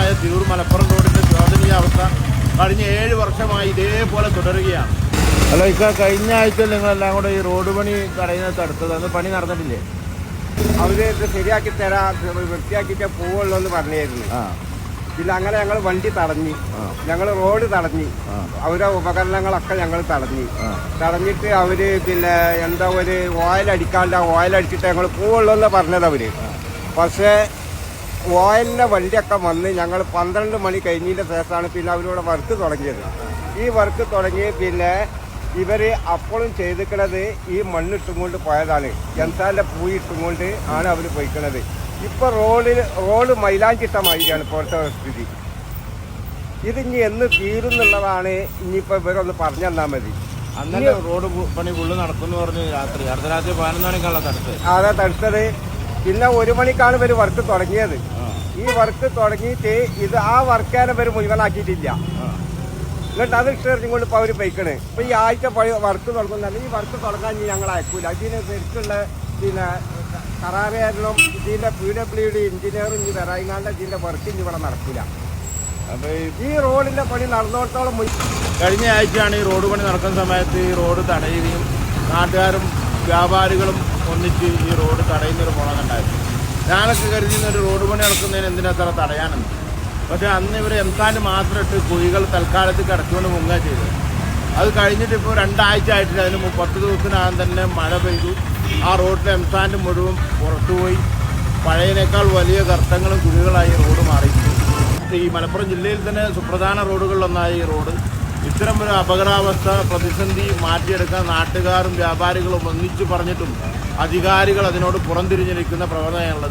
ഭാഗമായ തിരൂർ മലപ്പുറം റോഡിൻ്റെ ശോചനീയ അവസ്ഥ കഴിഞ്ഞ 7 വർഷമായി ഇതേപോലെ തുടരുകയാണ്. അല്ല, കഴിഞ്ഞ ആഴ്ച നിങ്ങളെല്ലാം കൂടെ ഈ റോഡ് പണി തടയുന്നത് തടുത്തത്, അന്ന് പണി നടന്നിട്ടില്ലേ? അവർ ഇത് ശരിയാക്കി തരാം, വൃത്തിയാക്കിയിട്ടേ പോവുള്ളൂ എന്ന് പറഞ്ഞായിരുന്നു. പിന്നെ അങ്ങനെ ഞങ്ങൾ വണ്ടി തടഞ്ഞു, ഞങ്ങൾ റോഡ് തടഞ്ഞു, അവരുടെ ഉപകരണങ്ങളൊക്കെ ഞങ്ങൾ തടഞ്ഞിട്ട് അവര് പിന്നെ എന്താ ഒരു ഓയിലടിച്ചിട്ട് ഞങ്ങൾ പോവുള്ളൂ എന്ന് പറഞ്ഞത് അവര്. പക്ഷേ ഓയിലിൻ്റെ വണ്ടിയൊക്കെ വന്ന് ഞങ്ങൾ 12 മണി കഴിഞ്ഞതിൻ്റെ ശേഷമാണ് പിന്നെ അവരിവിടെ വർക്ക് തുടങ്ങിയത്. ഈ വർക്ക് തുടങ്ങി പിന്നെ ഇവർ അപ്പോഴും ചെയ്തിക്കണത് ഈ മണ്ണിട്ടും കൊണ്ട് പോയതാണ്, ജനസാലിൻ്റെ പൂയി ഇട്ടും കൊണ്ട് ആണ് അവർ പോയിക്കണത്. ഇപ്പോൾ റോഡ് മൈലാഞ്ചിട്ട മാതിരിയാണ് ഇപ്പോഴത്തെ സ്ഥിതി. ഇതിനി എന്ന് തീരുന്നുള്ളതാണ് ഇനിയിപ്പോൾ ഇവരൊന്ന് പറഞ്ഞു തന്നാൽ മതി. അന്നല്ലേ റോഡ് പണി ഫുള്ള് നടക്കുന്നു പറഞ്ഞു അർദ്ധരാത്രി 11 മണിക്കാണ് തടുത്തത്. അതാ തടുത്തത്. പിന്നെ 1 മണിക്കാണ് ഇവർ വർക്ക് തുടങ്ങിയത്. ഈ വർക്ക് തുടങ്ങിയിട്ട് ആ വർക്കാനെ ഇവർ മുഴുവനാക്കിയിട്ടില്ല. എന്നിട്ട് അത് ഇഷ്ടം ഇപ്പോൾ അവർ പോയിക്കണ്. ഇപ്പം ഈ ആഴ്ച വർക്ക് തുടങ്ങുന്നല്ല, ഈ വർക്ക് തുടങ്ങാൻ ഞങ്ങൾ അയക്കൂല. ഇതിന് ശരിക്കുള്ള പിന്നെ കരാറുകാരനും ഇതിൻ്റെ PWD എഞ്ചിനീയറും ഇനി വരാങ്ങാണ്ട് ഇതിൻ്റെ വർക്ക് ഇനി ഇവിടെ നടക്കില്ല. അപ്പോൾ ഈ റോഡിൻ്റെ പണി നടന്നോടത്തോളം കഴിഞ്ഞ ആഴ്ചയാണ് ഈ റോഡ് പണി നടക്കുന്ന സമയത്ത് ഈ റോഡ് തടയുകയും നാട്ടുകാരും വ്യാപാരികളും ഒന്നിച്ച് ഈ റോഡ് തടയുന്നൊരു പോണുണ്ടായിരുന്നു. ഞാനൊക്കെ കരുതുന്നൊരു റോഡ് പണി നടക്കുന്നതിന് എന്തിനത്ര തടയാനെന്ന്. പക്ഷേ അന്ന് ഇവർ എംസാൻഡ് മാത്രം ഇട്ട് കുഴികൾ തൽക്കാലത്തേക്ക് അടച്ചുകൊണ്ട് മുങ്ങുക ചെയ്തത്. അത് കഴിഞ്ഞിട്ട് ഇപ്പോൾ 2 ആഴ്ച ആയിട്ടില്ല, അതിന് 10 ദിവസത്തിനകം തന്നെ മഴ പെയ്തു. ആ റോഡിലെ എംസാൻഡ് മുഴുവൻ പുറത്തുപോയി. പഴയതിനേക്കാൾ വലിയ ഗർത്തങ്ങളും കുഴികളായി റോഡ് മാറിയിട്ടുണ്ട്. ഈ മലപ്പുറം ജില്ലയിൽ തന്നെ സുപ്രധാന റോഡുകളിലൊന്നായ ഈ റോഡ് ഇത്തരം ഒരു അപകടാവസ്ഥ പ്രതിസന്ധി മാറ്റിയെടുക്കാൻ നാട്ടുകാരും വ്യാപാരികളും ഒന്നിച്ചു പറഞ്ഞിട്ടും അധികാരികൾ അതിനോട് പുറംതിരിഞ്ഞിരിക്കുന്ന പ്രവണതയാണുള്ളത്.